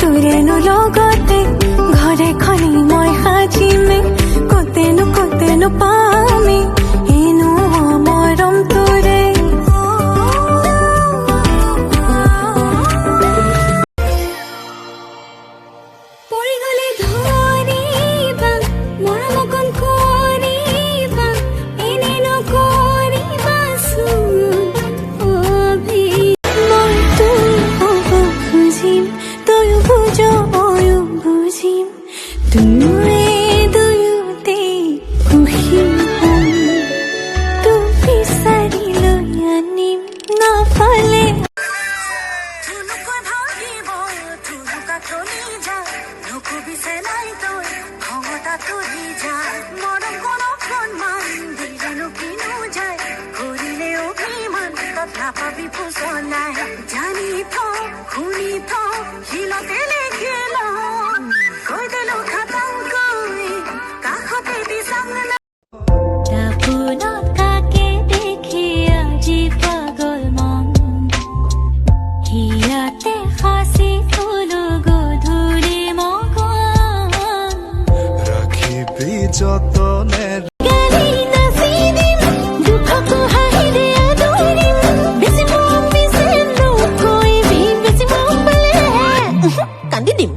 তোৰেনো লগতে ঘৰে খনি মই সাজিমে কতেনো পামে এনো মৰম তোৰে পৰি গলে ধৰিবা মৰম অকণ কৰিবা এনে নকৰিবাচোন মই তোক বুজিম তয়ো বুজ ময়ো বুজিম দুয়োৱে দুয়োতে সুখী হ'ম তোক বিচাৰি লৈ আনিম নাপালে জানি শুনি শিলতে লেখিল কৈ দিলো খাটাং কৈ কাষতে দিছাং দাপোনত কাকে দেখি আজি পাগল মন হিয়াতে সাঁচি থলো গধূলি মগন ৰাখিবি যতনে গালি নাচি দিম দুখকো হাঁহিৰে আদৰিম বেছি মৰম দিছে নকৰিবি বেছি মৰম পালে কান্দি দিম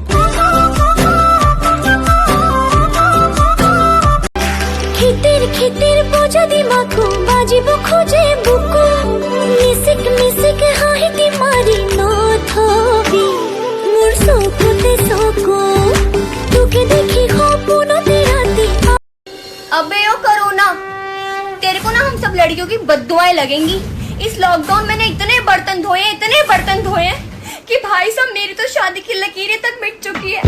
খিতিৰ বজাদি মাথো বাজিব খোজে বুকু মিচিক হাঁহিটি মাৰি নথবি মোৰ চকুতে চকু তোকে দেখি সপোনতে ৰাতি अबे यो करोना, तेरे को ना हम सब लड़कियों की बद्दुआएं लगेंगी। इस लॉकडाउन मैंने इतने बर्तन धोए कि भाई साहब मेरी तो शादी की लकीरें तक मिट चुकी है।